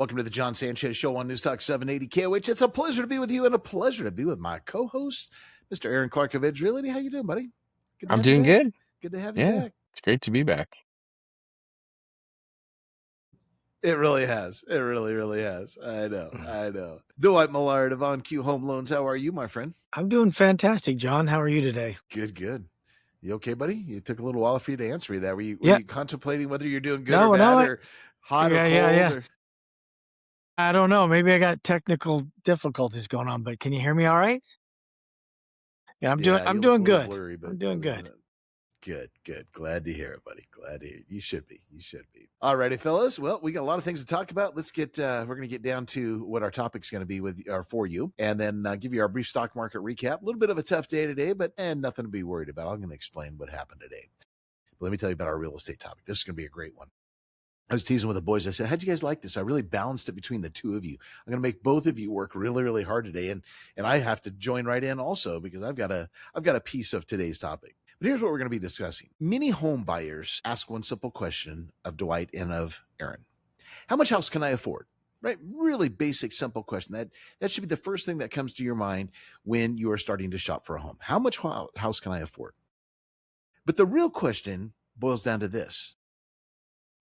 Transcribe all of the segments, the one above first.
Welcome to the Jon Sanchez Show on News Talk 780 KOH. It's a pleasure to be with you and a pleasure to be with my co-host, Mr. Aaron Clark of Edge Realty. How you doing, buddy? Good to I'm have you doing back. good. Good to have you Yeah, back. it's great to be back. It really has. It really, really has. I know. Dwight Millard of On Q Home Loans. How are you, my friend? I'm doing fantastic, John. How are you today? Good. You okay, buddy? You took a little while for you to answer me that. Were you contemplating whether you're doing good or bad or hot or cold? Yeah. Or... I don't know. Maybe I got technical difficulties going on, but can you hear me all right? Yeah, I'm doing good. Blurry, but I'm doing good. Good. Glad to hear it, buddy. Glad to hear it. You should be. All righty, fellas. Well, we got a lot of things to talk about. Let's get, we're going to get down to what our topic's going to be with or for you, and then give you our brief stock market recap. A little bit of a tough day today, but nothing to be worried about. I'm going to explain what happened today. But let me tell you about our real estate topic. This is going to be a great one. I was teasing with the boys. I said, how'd you guys like this? I really balanced it between the two of you. I'm going to make both of you work really, really hard today. And I have to join right in also because I've got a piece of today's topic. But here's what we're going to be discussing. Many home buyers ask one simple question of Dwight and of Aaron. How much house can I afford? Right? Really basic, simple question. That should be the first thing that comes to your mind when you are starting to shop for a home. How much house can I afford? But the real question boils down to this.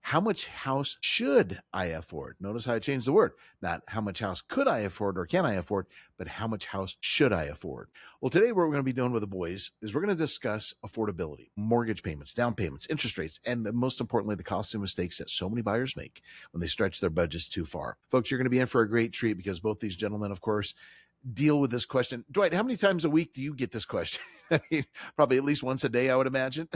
How much house should I afford? Notice how I changed the word. Not how much house could I afford or can I afford, but how much house should I afford? Well, today what we're going to be doing with the boys is we're going to discuss affordability, mortgage payments, down payments, interest rates, and most importantly, the costs and mistakes that so many buyers make when they stretch their budgets too far. Folks, you're going to be in for a great treat because both these gentlemen, of course, deal with this question. Dwight, how many times a week do you get this question? I mean, probably at least once a day, I would imagine.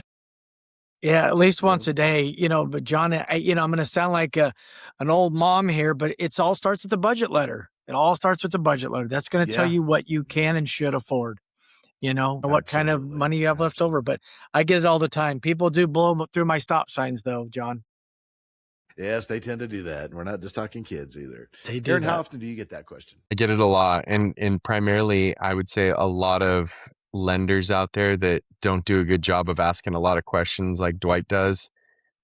Yeah, at least once a day, but John, I'm going to sound like an old mom here, but it all starts with the budget letter. It all starts with the budget letter. That's going to tell you what you can and should afford, what kind of money you have left over. But I get it all the time. People do blow through my stop signs though, John. Yes, they tend to do that. And we're not just talking kids either. They do. Aaron, how often do you get that question? I get it a lot. And primarily, I would say a lot of lenders out there that don't do a good job of asking a lot of questions like Dwight does.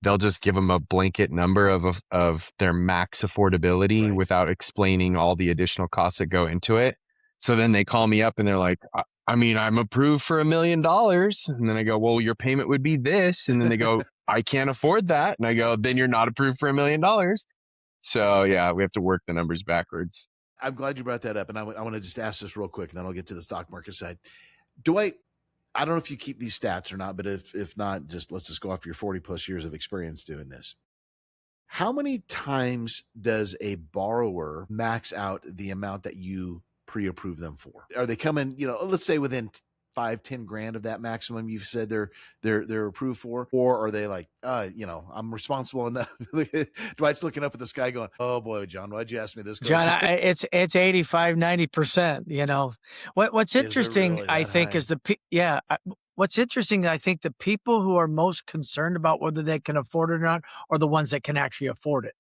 They'll just give them a blanket number of their max affordability without explaining all the additional costs that go into it. So then they call me up and they're like, I mean, I'm approved for $1 million. And then I go, well, your payment would be this. And then they go, I can't afford that. And I go, then you're not approved for $1 million. So yeah, we have to work the numbers backwards. I'm glad you brought that up. And I want to just ask this real quick, and then I'll get to the stock market side. Dwight, I don't know if you keep these stats or not, but if not, let's just go off your 40 plus years of experience doing this. How many times does a borrower max out the amount that you pre-approve them for? Are they coming, let's say within 5-10 grand of that maximum you've said they're approved for, or are they like, I'm responsible enough? Dwight's looking up at the sky going, oh boy, John, why'd you ask me this question? John, it's 85-90%. What's interesting, really I think, is what's interesting, I think the people who are most concerned about whether they can afford it or not are the ones that can actually afford it.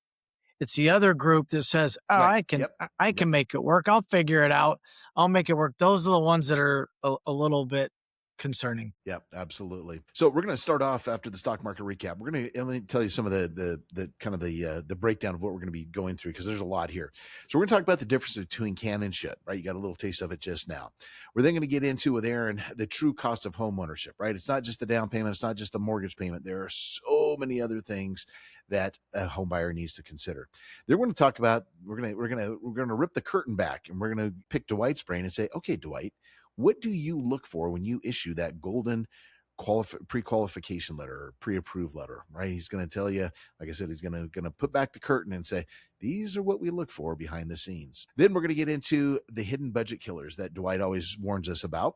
It's the other group that says, I can make it work. I'll figure it out. I'll make it work. Those are the ones that are a little bit concerning. Yep, absolutely. So we're going to start off after the stock market recap. Let me tell you some of the kind of the breakdown of what we're going to be going through, because there's a lot here. So we're going to talk about the difference between can and should, right? You got a little taste of it just now. We're then going to get into with Aaron the true cost of home ownership, right? It's not just the down payment, it's not just the mortgage payment. There are so many other things that a home buyer needs to consider. Then we're going to talk about we're going to rip the curtain back, and we're going to pick Dwight's brain and say, okay, Dwight, what do you look for when you issue that golden pre-qualification letter or pre-approved letter, right? He's going to tell you, like I said, he's going to put back the curtain and say, these are what we look for behind the scenes. Then we're going to get into the hidden budget killers that Dwight always warns us about.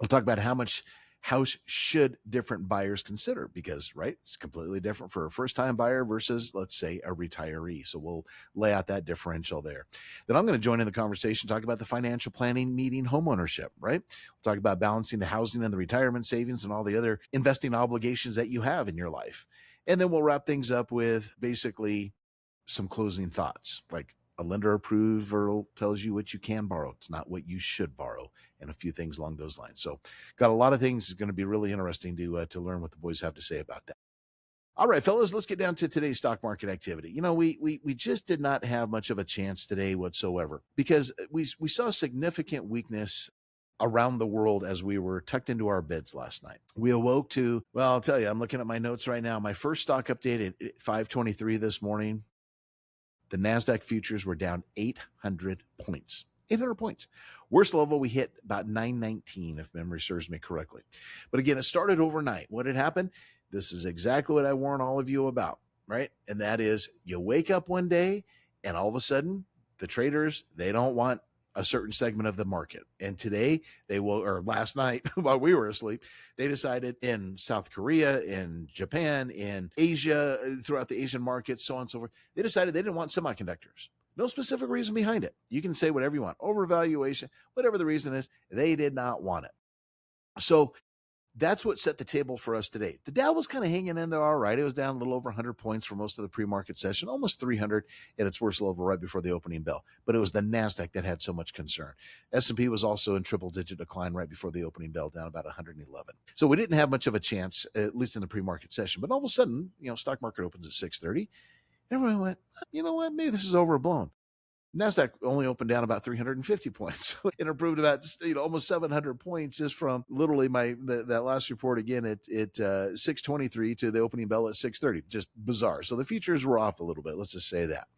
We'll talk about how much house should different buyers consider, because it's completely different for a first-time buyer versus, let's say, a retiree. So we'll lay out that differential there. Then I'm going to join in the conversation, talk about the financial planning meeting homeownership, right? We'll talk about balancing the housing and the retirement savings and all the other investing obligations that you have in your life. And then we'll wrap things up with basically some closing thoughts, like a lender approval tells you what you can borrow. It's not what you should borrow, and a few things along those lines. So got a lot of things. It's going to be really interesting to learn what the boys have to say about that. All right, fellas, let's get down to today's stock market activity. We just did not have much of a chance today whatsoever because we saw significant weakness around the world as we were tucked into our beds last night. We awoke to, well, I'll tell you, I'm looking at my notes right now. My first stock update at 5:23 this morning, the NASDAQ futures were down 800 points. 800 points. Worst level we hit about 919, if memory serves me correctly. But again, it started overnight. What had happened? This is exactly what I warn all of you about, right? And that is you wake up one day and all of a sudden the traders, they don't want a certain segment of the market. And today or last night while we were asleep, they decided in South Korea, in Japan, in Asia, throughout the Asian markets, so on and so forth, they decided they didn't want semiconductors. No specific reason behind it. You can say whatever you want, overvaluation, whatever the reason is, they did not want it. So that's what set the table for us today. The Dow was kind of hanging in there all right. It was down a little over 100 points for most of the pre-market session, almost 300 at its worst level right before the opening bell. But it was the NASDAQ that had so much concern. S&P was also in triple-digit decline right before the opening bell, down about 111. So we didn't have much of a chance, at least in the pre-market session. But all of a sudden, stock market opens at 6:30. Everyone went, you know what? Maybe this is overblown. NASDAQ only opened down about 350 points. It improved about almost 700 points just from literally that last report again at 6:23 to the opening bell at 6:30. Just bizarre. So the futures were off a little bit. Let's just say that.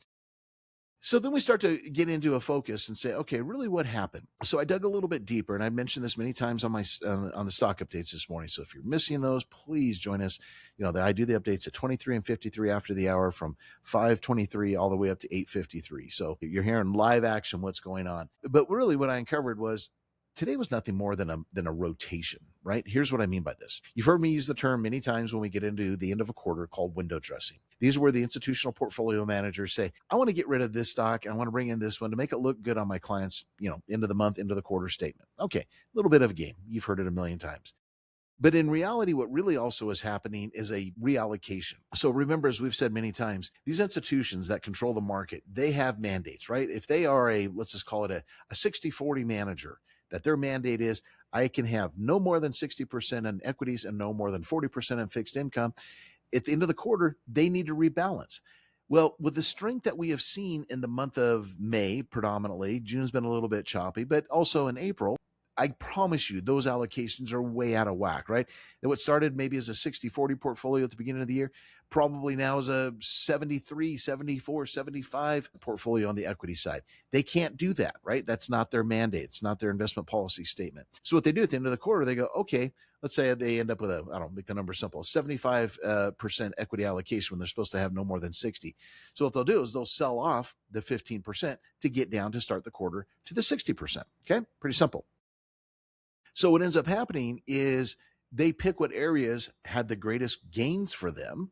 So then we start to get into a focus and say, okay, really what happened? So I dug a little bit deeper, and I mentioned this many times on the stock updates this morning. So if you're missing those, please join us. I do the updates at 23 and 53 after the hour from 5:23 all the way up to 8:53. So you're hearing live action what's going on. But really what I uncovered was today was nothing more than a rotation, right? Here's what I mean by this. You've heard me use the term many times when we get into the end of a quarter called window dressing. These are where the institutional portfolio managers say, I want to get rid of this stock and I want to bring in this one to make it look good on my clients, end of the month, end of the quarter statement. Okay, a little bit of a game. You've heard it a million times. But in reality, what really also is happening is a reallocation. So remember, as we've said many times, these institutions that control the market, they have mandates, right? If they are let's just call it a 60-40 manager, that their mandate is I can have no more than 60% in equities and no more than 40% in fixed income. At the end of the quarter, they need to rebalance. Well, with the strength that we have seen in the month of May, predominantly, June's been a little bit choppy, but also in April, I promise you those allocations are way out of whack, right? And what started maybe as a 60-40 portfolio at the beginning of the year, probably now is a 73, 74, 75 portfolio on the equity side. They can't do that, right? That's not their mandate. It's not their investment policy statement. So what they do at the end of the quarter, they go, okay, let's say they end up with make the number simple, 75% equity allocation when they're supposed to have no more than 60. So what they'll do is they'll sell off the 15% to get down to start the quarter to the 60%. Okay, pretty simple. So what ends up happening is they pick what areas had the greatest gains for them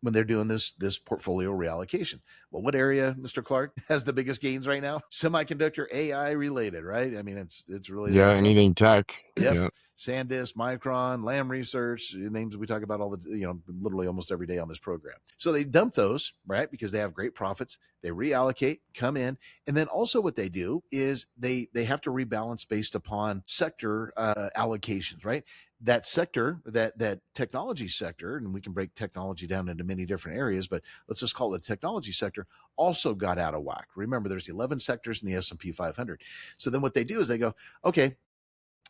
when they're doing this portfolio reallocation. Well, what area, Mr. Clark, has the biggest gains right now? Semiconductor AI related, right? I mean, it's really anything tech. Yep. SanDisk, Micron, Lam Research, names we talk about all the literally almost every day on this program. So they dump those, right? Because they have great profits. They reallocate, come in, and then also what they do is they have to rebalance based upon sector allocations, right? That sector, that technology sector, and we can break technology down into many different areas, but let's just call it the technology sector, also got out of whack. Remember, there's 11 sectors in the S&P 500. So then what they do is they go, okay,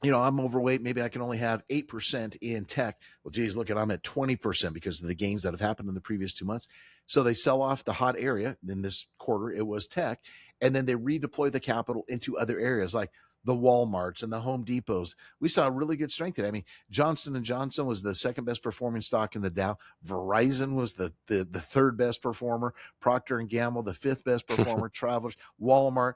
I'm overweight. Maybe I can only have 8% in tech. Well, geez, look I'm at 20% because of the gains that have happened in the previous 2 months. So they sell off the hot area. In this quarter, it was tech. And then they redeploy the capital into other areas like the Walmarts and the Home Depots. We saw really good strength today. I mean, Johnson & Johnson was the second best performing stock in the Dow. Verizon was the third best performer. Procter & Gamble, the fifth best performer. Travelers, Walmart,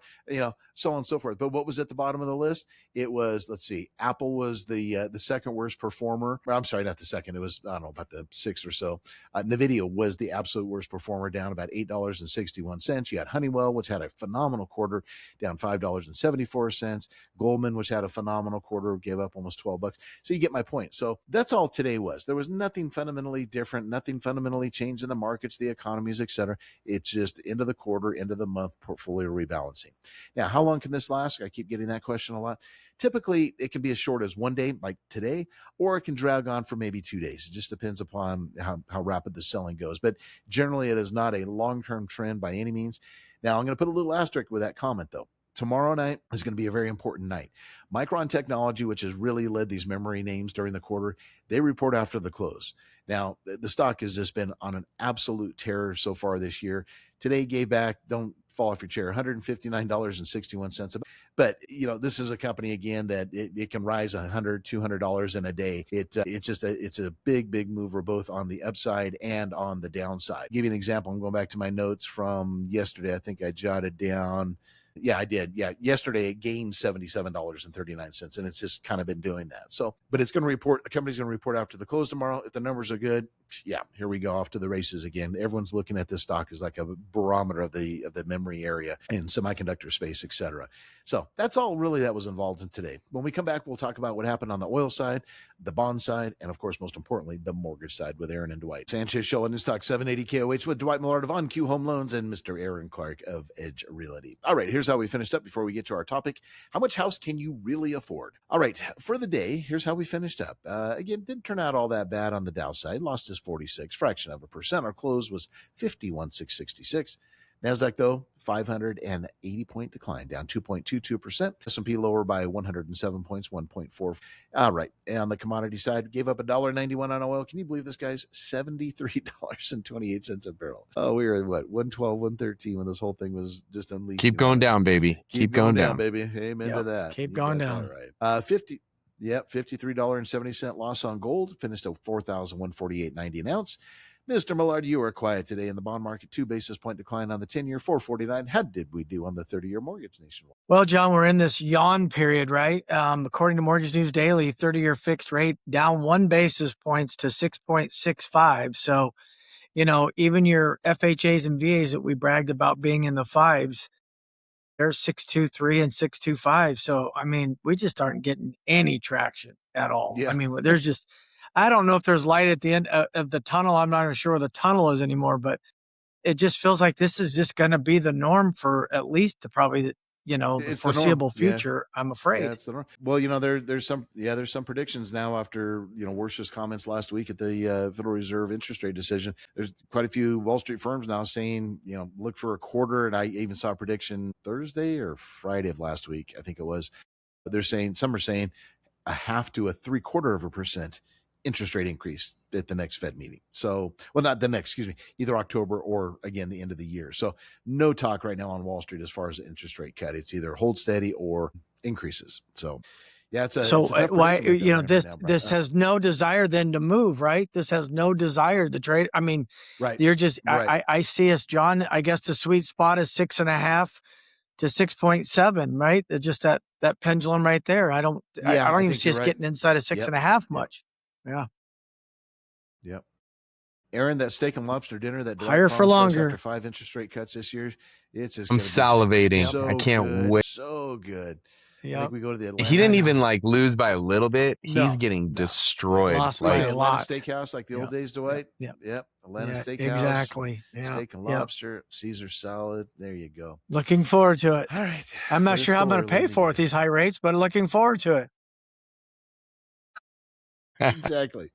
so on and so forth. But what was at the bottom of the list? It was, let's see, Apple was the second worst performer. I'm sorry, not the second. It was, I don't know, about the sixth or so. NVIDIA was the absolute worst performer, down about $8.61. You had Honeywell, which had a phenomenal quarter, down $5.74. Goldman, which had a phenomenal quarter, gave up almost $12. So you get my point. So that's all today was. There was nothing fundamentally different, nothing fundamentally changed in the markets, the economies, etc. It's just end of the quarter, end of the month portfolio rebalancing. Now, how long can this last? I keep getting that question a lot. Typically, it can be as short as one day, like today, or it can drag on for maybe 2 days. It just depends upon how rapid the selling goes. But generally, it is not a long-term trend by any means. Now, I'm going to put a little asterisk with that comment, though. Tomorrow night is going to be a very important night. Micron Technology, which has really led these memory names during the quarter, they report after the close. Now, the stock has just been on an absolute tear so far this year. Today gave back, don't fall off your chair, $159.61. But, this is a company, again, that it can rise $100, $200 in a day. It's a big, big mover both on the upside and on the downside. I'll give you an example. I'm going back to my notes from yesterday. I think I jotted down. Yeah, I did. Yeah. Yesterday it gained $77.39, and it's just kind of been doing that. So, but it's going to report, the company's going to report after the close tomorrow. If the numbers are good, yeah, here we go, off to the races again. Everyone's looking at this stock as like a barometer of the memory area and semiconductor space, etc. So that's all really that was involved in today. When we come back, we'll talk about what happened on the oil side, the bond side, and of course, most importantly, the mortgage side with Aaron and Dwight. Sanchez Show on Newstalk 780 KOH with Dwight Millard of On Q Home Loans and Mr. Aaron Clark of Edge Realty. All right, here's how we finished up before we get to our topic. How much house can you really afford? All right, for the day, here's how we finished up. Again, didn't turn out all that bad on the Dow side. Lost his 46, fraction of a percent. Our close was 51,666. NASDAQ, though, 580 point decline, down 2.22%. S&P lower by 107 points, 1.4. All right. And on the commodity side, gave up $1.91 on oil. Can you believe this, guys? $73.28 a barrel. Oh, we were at what? 112, 113 when this whole thing was just unleashed. Keep going down, baby. Keep going down, baby. Amen to that. Keep going down. Right. $53.70 loss on gold. Finished at $4,148.90 an ounce. Mr. Millard, you were quiet today in the bond market. 2 basis point decline on the 10-year, 449. How did we do on the 30-year mortgage nationwide? Well, John, we're in this yawn period, right? According to Mortgage News Daily, 30-year fixed rate down 1 basis points to 6.65. So, even your FHAs and VAs that we bragged about being in the fives, they're 6.23 and 6.25. So, we just aren't getting any traction at all. Yeah. There's just... I don't know if there's light at the end of the tunnel. I'm not even sure where the tunnel is anymore, but it just feels like this is just going to be the norm for at least the foreseeable future. Yeah. I'm afraid. Yeah, it's the norm. Well, there's some predictions now after, Worsh's comments last week at the Federal Reserve interest rate decision. There's quite a few Wall Street firms now saying, look for a quarter. And I even saw a prediction Thursday or Friday of last week, I think it was. Some are saying 0.5 to 0.75% interest rate increase at the next Fed meeting. So, well, not the next, either October or again, the end of the year. So no talk right now on Wall Street as far as the interest rate cut. It's either hold steady or increases. So yeah, it's a tough why, this has no desire then to move, right? This has no desire to trade. Right. You're just, right. I see us, John, I guess the sweet spot is 6.5 to 6.7, right? It's just that pendulum right there. I don't even see us getting inside of 6.5 much. Yeah. Yep. Aaron, that steak and lobster dinner that higher for longer after 5 interest rate cuts this year, it's just I'm salivating. So I can't wait. So good. Yeah. I think we go to the Atlanta. He didn't even lose by a little bit. No, He's getting destroyed. Lost by a Atlanta lot. Steakhouse like the old days, Dwight. Yep. Atlanta Steakhouse. Exactly. Steak and lobster, Caesar salad. There you go. Looking forward to it. All right. I'm not sure how I'm going to pay for it these high rates, but looking forward to it. Exactly.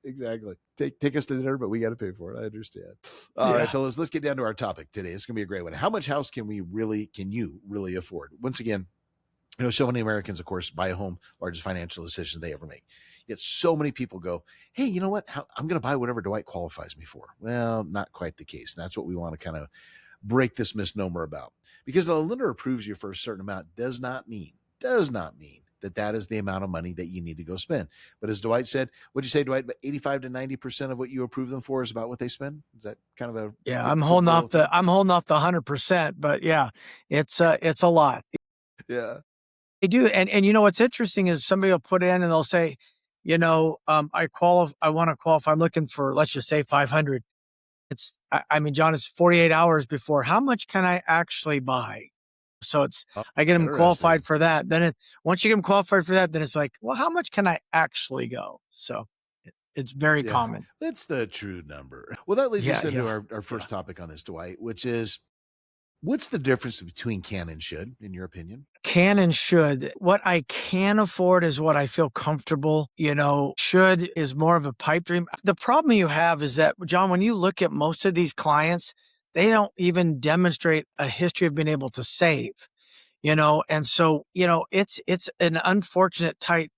Take us to dinner, but we got to pay for it. I understand. All right, fellas, let's get down to our topic today. It's going to be a great one. How much house can you really afford? Once again, so many Americans, of course, buy a home, largest financial decision they ever make. Yet so many people go, hey, you know what? I'm going to buy whatever Dwight qualifies me for. Well, not quite the case. And that's what we want to kind of break this misnomer about. Because the lender approves you for a certain amount does not mean that is the amount of money that you need to go spend. But as Dwight said, what'd you say, Dwight? But 85 to 90% of what you approve them for is about what they spend. Is that kind of a I'm holding off the 100%, but yeah, it's a lot. Yeah, they do. And what's interesting is somebody will put in and they'll say, I want to qualify. I'm looking for, let's just say 500. John, it's 48 hours before. How much can I actually buy? So I get them qualified for that. Then once you get them qualified for that, then it's like, well, how much can I actually go? So it's very common. That's the true number. Well, that leads us into our first topic on this, Dwight, which is, what's the difference between can and should, in your opinion? Can and should. What I can afford is what I feel comfortable. Should is more of a pipe dream. The problem you have is that, John, when you look at most of these clients, they don't even demonstrate a history of being able to save, and so, it's an unfortunate tight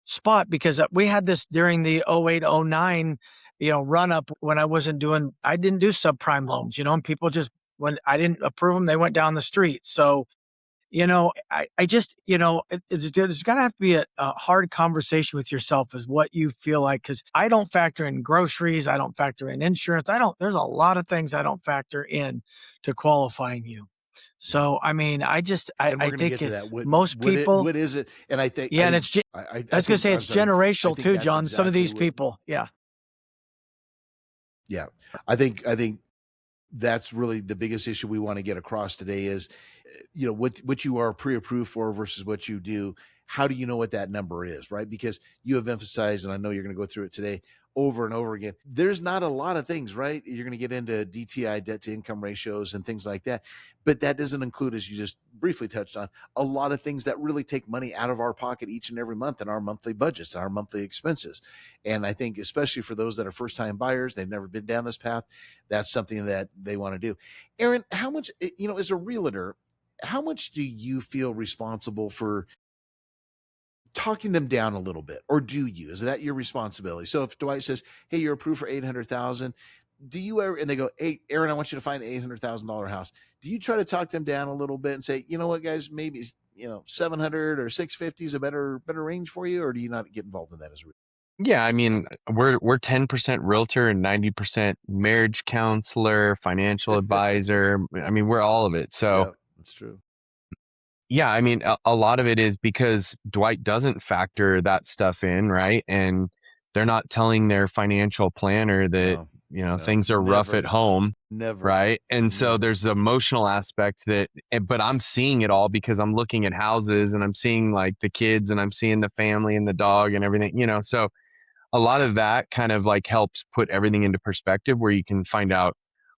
spot, because we had this during the 08, 09, run up when I didn't do subprime loans, and people just, when I didn't approve them, they went down the street. So, I just, there's got to have to be a hard conversation with yourself as what you feel like, because I don't factor in groceries. I don't factor in insurance. There's a lot of things I don't factor in to qualifying you. So, I mean, I think most people, what is it? And I think, and it's, I was going to say it's generational too, John. Some of these people. Yeah. Yeah. I think that's really the biggest issue we want to get across today is, what you are pre-approved for versus what you do. How do you know what that number is, right? Because you have emphasized, and I know you're going to go through it today over and over again, there's not a lot of things, right? You're going to get into DTI, debt to income ratios and things like that. But that doesn't include, as you just briefly touched on, a lot of things that really take money out of our pocket each and every month in our monthly budgets and our monthly expenses. And I think, especially for those that are first-time buyers, they've never been down this path, that's something that they want to do. Aaron, how much, as a realtor, how much do you feel responsible for talking them down a little bit, or do you? Is that your responsibility? So if Dwight says, "Hey, you're approved for $800,000," do you ever? And they go, "Hey, Aaron, I want you to find an $800,000 house." Do you try to talk them down a little bit and say, "You know what, guys, maybe 700 or 650 is a better range for you," or do you not get involved in that as a? Yeah, I mean, we're 10% realtor and 90% marriage counselor, financial advisor. I mean, we're all of it. So that's true. Yeah, I mean, a lot of it is because Dwight doesn't factor that stuff in, right? And they're not telling their financial planner that, things are rough at home. Never. Right. And so there's the emotional aspect but I'm seeing it all because I'm looking at houses and I'm seeing like the kids and I'm seeing the family and the dog and everything, so a lot of that kind of like helps put everything into perspective, where you can find out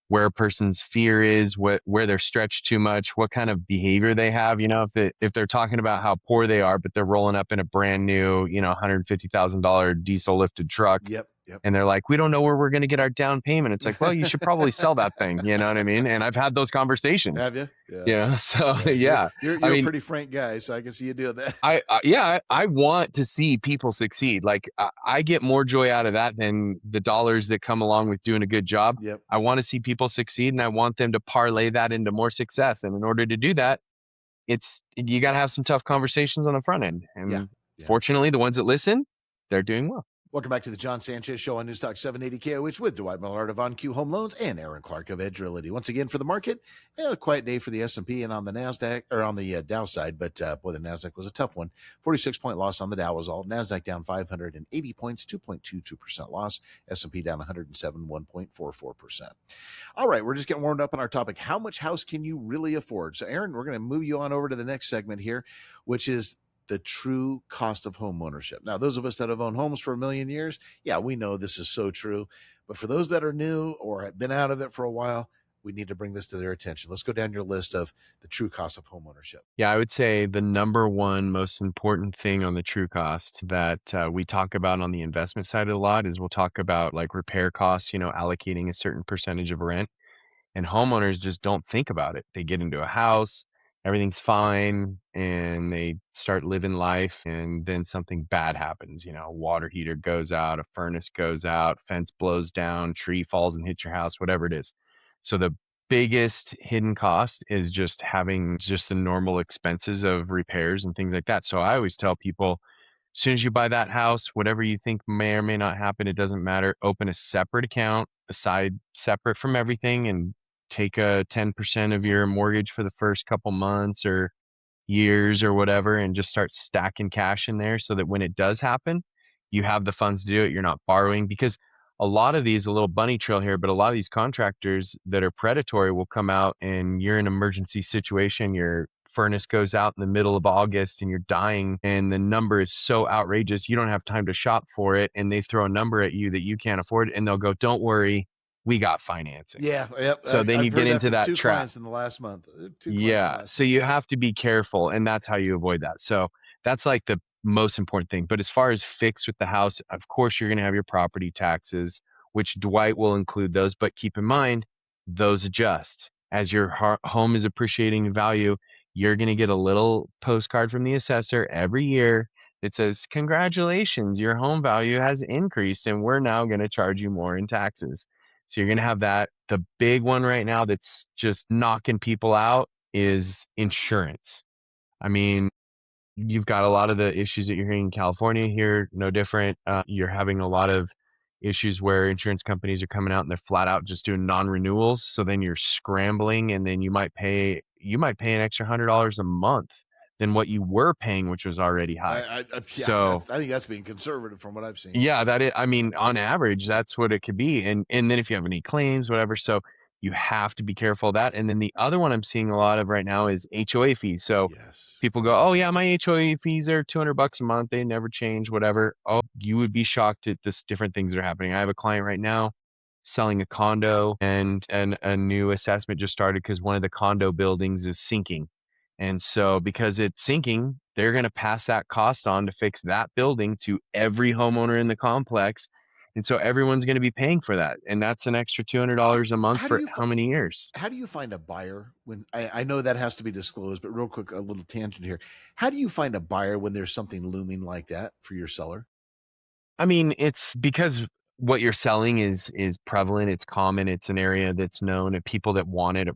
where a person's fear is, where they're stretched too much, what kind of behavior they have. If they're talking about how poor they are, but they're rolling up in a brand new, $150,000 diesel lifted truck. Yep. And they're like, we don't know where we're going to get our down payment. It's like, well, you should probably sell that thing. You know what I mean? And I've had those conversations. Have you? Yeah. So yeah. You're a pretty frank guy, so I can see you doing that. I want to see people succeed. Like I get more joy out of that than the dollars that come along with doing a good job. Yep. I want to see people succeed, and I want them to parlay that into more success. And in order to do that, you got to have some tough conversations on the front end. And fortunately, the ones that listen, they're doing well. Welcome back to the Jon Sanchez Show on Newstalk 780 KOH with Dwight Millard of On Q Home Loans and Aaron Clark of Edge Realty. Once again, for the market, a quiet day for the S&P and on the NASDAQ, or on the Dow side, but boy, the NASDAQ was a tough one. 46-point loss on the Dow was all. NASDAQ down 580 points, 2.22% loss. S&P down 107, 1.44%. All right, we're just getting warmed up on our topic. How much house can you really afford? So, Aaron, we're going to move you on over to the next segment here, which is the true cost of home ownership. Now, those of us that have owned homes for a million years, we know this is so true. But for those that are new or have been out of it for a while, we need to bring this to their attention. Let's go down your list of the true cost of home ownership. Yeah, I would say the number one most important thing on the true cost that we talk about on the investment side a lot is we'll talk about like repair costs, allocating a certain percentage of rent. And homeowners just don't think about it. They get into a house, everything's fine, and they start living life, and then something bad happens. A water heater goes out, a furnace goes out, fence blows down, tree falls and hits your house, whatever it is. So the biggest hidden cost is just having just the normal expenses of repairs and things like that. So I always tell people, as soon as you buy that house, whatever you think may or may not happen, it doesn't matter. Open a separate account, aside separate from everything, and take a 10% of your mortgage for the first couple months or years or whatever, and just start stacking cash in there so that when it does happen, you have the funds to do it. You're not borrowing, because a lot of these, a little bunny trail here, but a lot of these contractors that are predatory will come out and you're in an emergency situation, you're furnace goes out in the middle of August and you're dying and the number is so outrageous, you don't have time to shop for it. And they throw a number at you that you can't afford and they'll go, don't worry, we got financing. Yeah. Yep. So then you get into that two trap. clients in the last month. So you have to be careful, and that's how you avoid that. So that's like the most important thing. But as far as fixed with the house, of course, you're going to have your property taxes, which Dwight will include those. But keep in mind, those adjust. As your home is appreciating in value, you're going to get a little postcard from the assessor every year that says, congratulations, your home value has increased, and we're now going to charge you more in taxes. So you're going to have that. The big one right now that's just knocking people out is insurance. I mean, you've got a lot of the issues that you're hearing in California here, no different. You're having a lot of issues where insurance companies are coming out and they're flat out just doing non-renewals. So then you're scrambling and then you might pay an extra $100 a month than what you were paying, which was already high. I think that's being conservative from what I've seen. Yeah, that is, I mean, on average, that's what it could be. And then if you have any claims, whatever, so you have to be careful of that. And then the other one I'm seeing a lot of right now is HOA fees. So people go, oh yeah, my HOA fees are $200 a month. They never change, whatever. Oh, you would be shocked at this different things that are happening. I have a client right now selling a condo and a new assessment just started because one of the condo buildings is sinking. And so because it's sinking, they're going to pass that cost on to fix that building to every homeowner in the complex. And so everyone's going to be paying for that. And that's an extra $200 a month for how many years? How do you find a buyer when I know that has to be disclosed, but real quick, a little tangent here. How do you find a buyer when there's something looming like that for your seller? I mean, it's because what you're selling is prevalent. It's common. It's an area that's known, and people that want it.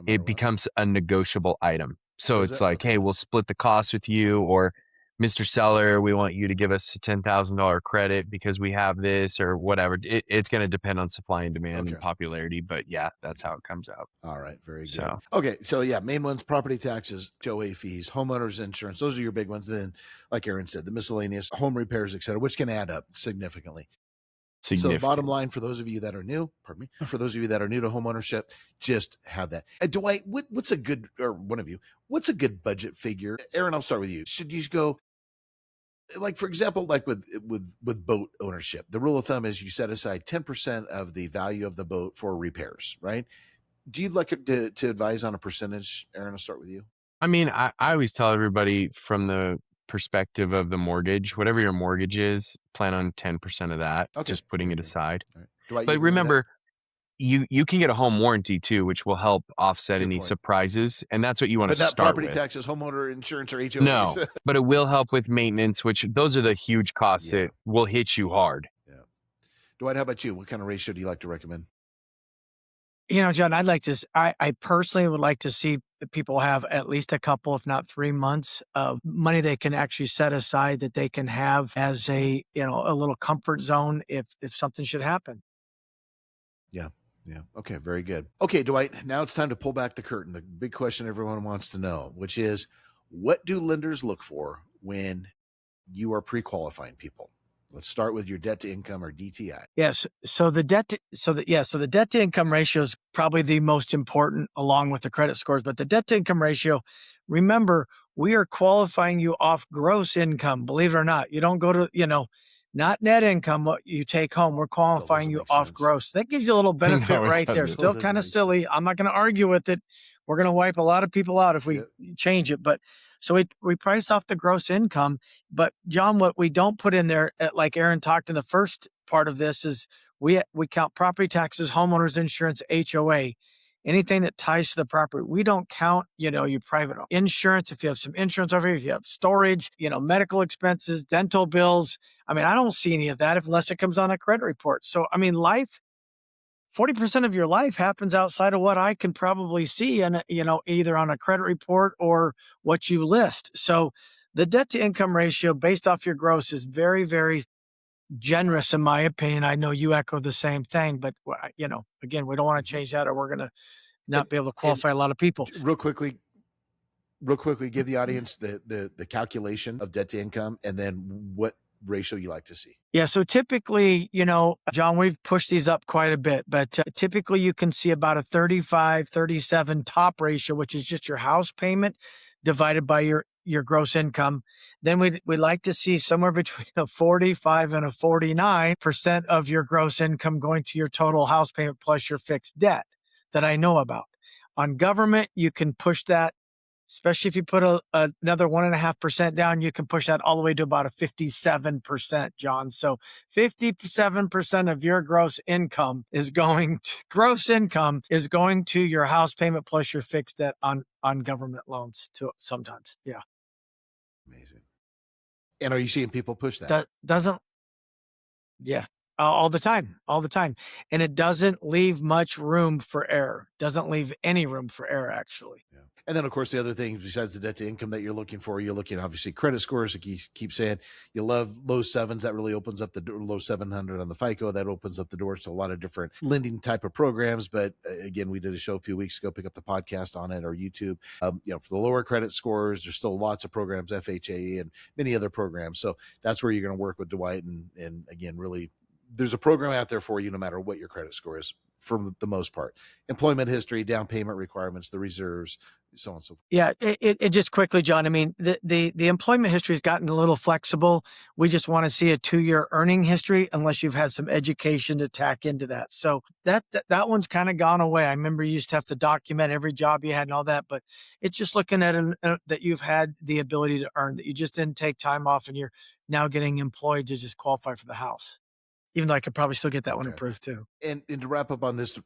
It becomes a negotiable item. So it's like, hey, we'll split the cost with you, or Mr. Seller, we want you to give us a $10,000 credit because we have this or whatever. It's going to depend on supply and demand and popularity. But yeah, that's how it comes out. All right. Very good. Okay. So yeah, main ones, property taxes, HOA fees, homeowners insurance. Those are your big ones. Then, like Aaron said, the miscellaneous, home repairs, et cetera, which can add up significantly. So the bottom line for those of you that are new, for those of you that are new to homeownership, just have that. Dwight, what's a good, or one of you, what's a good budget figure? Aaron, I'll start with you. Should you go, like, for example, like with boat ownership, the rule of thumb is you set aside 10% of the value of the boat for repairs, right? Do you like to advise on a percentage? Aaron, I'll start with you. I mean, I always tell everybody from the perspective of the mortgage, whatever your mortgage is, plan on 10% of that, just putting it aside. Right. Dwight, but remember, you can get a home warranty too, which will help offset any surprises. And that's what you want to start with. But not property taxes, homeowner insurance, or HOAs. No, but it will help with maintenance, which those are the huge costs that will hit you hard. Yeah. Dwight, how about you? What kind of ratio do you like to recommend? You know, John, I personally would like to see people have at least a couple, if not 3 months of money they can actually set aside that they can have as a little comfort zone if something should happen. Yeah. Yeah. Okay. Very good. Okay, Dwight, now it's time to pull back the curtain. The big question everyone wants to know, which is, what do lenders look for when you are pre-qualifying people? Let's start with your debt to income, or DTI. Yes. So the debt to income ratio is probably the most important, along with the credit scores. But the debt to income ratio, remember, we are qualifying you off gross income. Believe it or not, you don't go to, not net income, what you take home. We're qualifying you off gross. That gives you a little benefit right there. Still kind of silly. I'm not going to argue with it. We're going to wipe a lot of people out if we change it. But so we price off the gross income. But John, what we don't put in there, like Aaron talked in the first part of this, is we count property taxes, homeowners insurance, HOA, anything that ties to the property. We don't count, your private insurance. If you have some insurance over here, if you have storage, medical expenses, dental bills. I mean, I don't see any of that unless it comes on a credit report. So, I mean, 40% of your life happens outside of what I can probably see, and either on a credit report or what you list. So the debt to income ratio based off your gross is very, very generous, in my opinion. I know you echo the same thing, but again, we don't want to change that, or we're going to not be able to qualify a lot of people. Real quickly, give the audience the calculation of debt to income, and then what ratio you like to see? Yeah. So typically, John, we've pushed these up quite a bit, but typically you can see about a 35, 37 top ratio, which is just your house payment divided by your gross income. Then we'd like to see somewhere between a 45 and a 49% of your gross income going to your total house payment plus your fixed debt that I know about. On government, you can push that, especially if you put another 1.5% down, you can push that all the way to about a 57%, John. So 57% of your gross income is going to your house payment plus your fixed debt on government loans too, sometimes. Yeah. Amazing. And are you seeing people push that? Yeah. All the time. And it doesn't leave much room for error. Doesn't leave any room for error, actually. Yeah. And then, of course, the other things besides the debt to income that you're looking for, you're looking, obviously, credit scores. Like you keep saying, you love low sevens. That really opens up the door. Low 700 on the FICO. That opens up the doors to a lot of different lending type of programs. But again, we did a show a few weeks ago. Pick up the podcast on it or YouTube. For the lower credit scores, there's still lots of programs, FHA and many other programs. So that's where you're going to work with Dwight. And again, really, there's a program out there for you no matter what your credit score is for the most part. Employment history, down payment requirements, the reserves, so on and so forth. Yeah, it just quickly, John. I mean, the employment history has gotten a little flexible. We just want to see a 2-year earning history unless you've had some education to tack into that. So that one's kind of gone away. I remember you used to have to document every job you had and all that, but it's just looking at that you've had the ability to earn, that you just didn't take time off and you're now getting employed to just qualify for the house. Even though I could probably still get that one approved too. And to wrap up on this,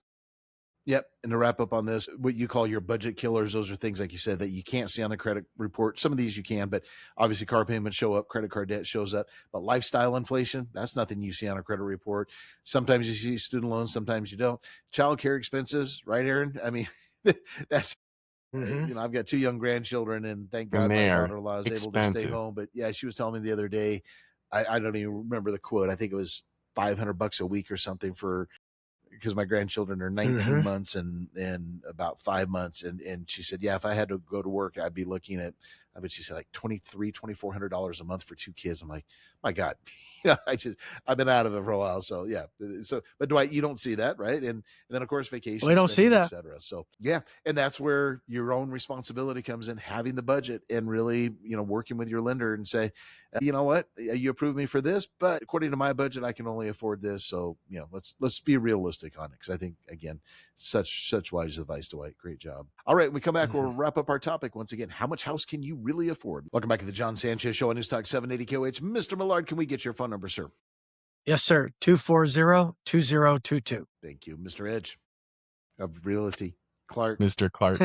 what you call your budget killers, those are things, like you said, that you can't see on the credit report. Some of these you can, but obviously car payments show up, credit card debt shows up, but lifestyle inflation, that's nothing you see on a credit report. Sometimes you see student loans, sometimes you don't. Child care expenses, right, Aaron? I mean, that's, I've got 2 young grandchildren, and thank God my daughter-in-law is able to stay home. But yeah, she was telling me the other day, I don't even remember the quote. I think it was $500 a week or something because my grandchildren are 19 months and about 5 months. And she said, yeah, if I had to go to work, I'd be looking at, I bet she said like $2,400 a month for 2 kids. I'm like, my God, I've been out of it for a while. So yeah. But Dwight, you don't see that, right? And then of course, vacation. We don't see that. Etc. So yeah. And that's where your own responsibility comes in, having the budget and really, working with your lender and say, you know what, you approved me for this, but according to my budget, I can only afford this. So, let's be realistic on it. Cause I think, again, such wise advice, Dwight. Great job. All right. When we come back, we'll wrap up our topic once again. How much house can you really afford? Welcome back to the Jon Sanchez Show on News Talk 780 KOH. Mr. Millard, can we get your phone number, sir? Yes, sir. 240-2022. Thank you. Mr. Edge of Realty. Clark. Mr. Clark.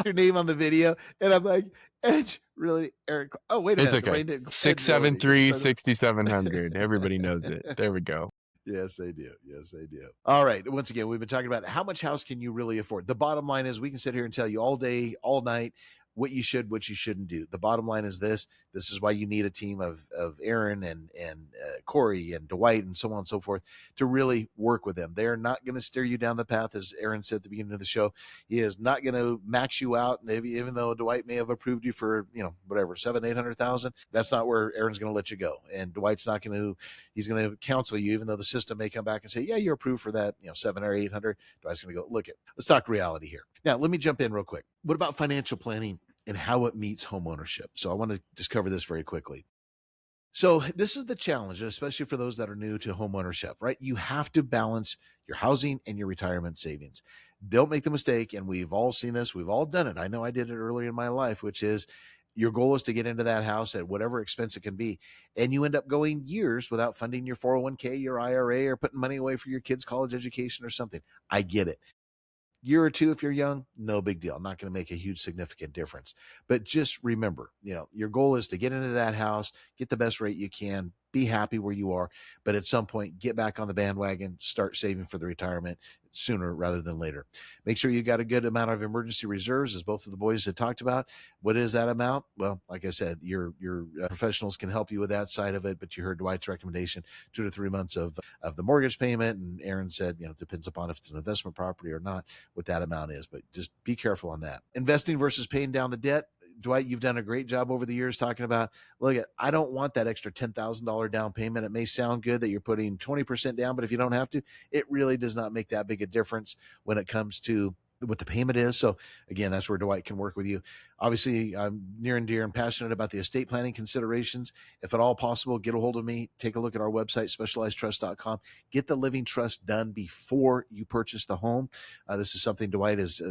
Your name on the video. And I'm like, Edge, really? Eric. Oh, wait a minute. Okay. 673-6700. Everybody knows it. There we go. Yes, they do. All right. Once again, we've been talking about how much house can you really afford? The bottom line is we can sit here and tell you all day, all night, what you should, what you shouldn't do. The bottom line is this. This is why you need a team of Aaron and Corey and Dwight and so on and so forth to really work with them. They're not going to steer you down the path, as Aaron said at the beginning of the show. He is not going to max you out. Maybe even though Dwight may have approved you for, whatever, 700,000-800,000, that's not where Aaron's going to let you go. And Dwight's not going to, he's going to counsel you, even though the system may come back and say, yeah, you're approved for that, 700 or 800. Dwight's going to go, let's talk reality here. Now, let me jump in real quick. What about financial planning and how it meets home ownership? So I want to just cover this very quickly. So this is the challenge, especially for those that are new to home ownership, right? You have to balance your housing and your retirement savings. Don't make the mistake, and we've all seen this. We've all done it. I know I did it early in my life, which is your goal is to get into that house at whatever expense it can be. And you end up going years without funding your 401k, your IRA, or putting money away for your kids' college education or something. I get it. Year or two, if you're young, no big deal. Not going to make a huge significant difference. But just remember, your goal is to get into that house, get the best rate you can, be happy where you are, but at some point, get back on the bandwagon, start saving for the retirement sooner rather than later. Make sure you got a good amount of emergency reserves, as both of the boys had talked about. What is that amount? Well, like I said, your professionals can help you with that side of it, but you heard Dwight's recommendation, 2 to 3 months of the mortgage payment. And Aaron said, depends upon if it's an investment property or not, what that amount is, but just be careful on that. Investing versus paying down the debt. Dwight, you've done a great job over the years talking about, look, I don't want that extra $10,000 down payment. It may sound good that you're putting 20% down, but if you don't have to, it really does not make that big a difference when it comes to what the payment is. So again, that's where Dwight can work with you. Obviously, I'm near and dear and passionate about the estate planning considerations. If at all possible, get a hold of me. Take a look at our website, specializedtrust.com. Get the living trust done before you purchase the home. This is something Dwight is,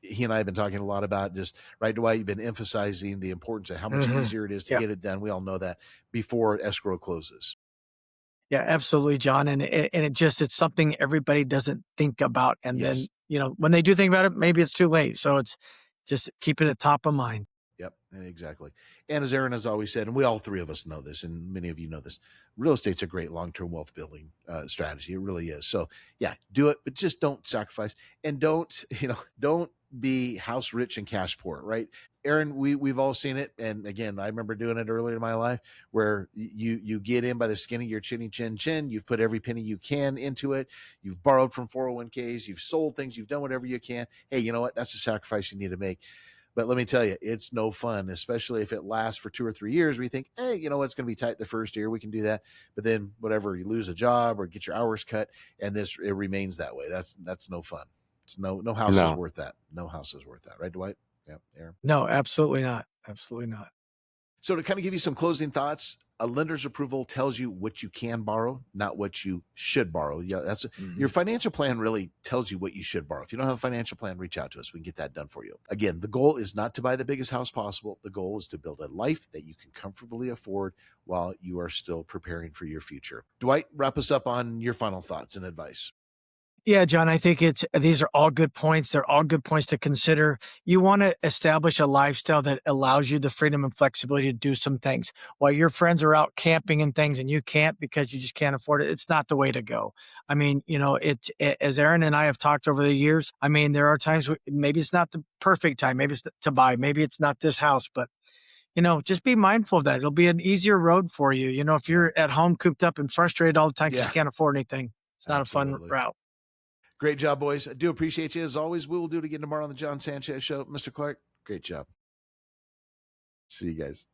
he and I have been talking a lot about. Just right, Dwight, you've been emphasizing the importance of how much easier it is to get it done. We all know that before escrow closes. Yeah, absolutely, John. And it's something everybody doesn't think about. And then, when they do think about it, maybe it's too late. So it's just keeping it top of mind. Yep, exactly. And as Aaron has always said, and we all three of us know this, and many of you know this, real estate's a great long-term wealth building strategy. It really is. So yeah, do it, but just don't sacrifice, and don't be house rich and cash poor, right? Aaron, we've all seen it. And again, I remember doing it earlier in my life where you get in by the skin of your chinny chin. You've put every penny you can into it. You've borrowed from 401ks. You've sold things. You've done whatever you can. Hey, you know what? That's a sacrifice you need to make. But let me tell you, it's no fun, especially if it lasts for 2 or 3 years. We think, hey, you know what's going to be tight the first year. We can do that. But then whatever, you lose a job or get your hours cut, and it remains that way. That's no fun. It's no house is worth that. No house is worth that. Right, Dwight? Yeah, Aaron? No, absolutely not. Absolutely not. So to kind of give you some closing thoughts, a lender's approval tells you what you can borrow, not what you should borrow. Yeah, that's your financial plan really tells you what you should borrow. If you don't have a financial plan, reach out to us. We can get that done for you. Again, the goal is not to buy the biggest house possible. The goal is to build a life that you can comfortably afford while you are still preparing for your future. Dwight, wrap us up on your final thoughts and advice. Yeah, John, I think these are all good points. They're all good points to consider. You want to establish a lifestyle that allows you the freedom and flexibility to do some things. While your friends are out camping and things and you can't because you just can't afford it, it's not the way to go. I mean, as Aaron and I have talked over the years, I mean, there are times maybe it's not the perfect time, maybe it's to buy, maybe it's not this house, but just be mindful of that. It'll be an easier road for you. If you're at home cooped up and frustrated all the time because you can't afford anything, it's not a fun route. Great job, boys. I do appreciate you. As always, we will do it again tomorrow on the Jon Sanchez Show. Mr. Clark, great job. See you guys.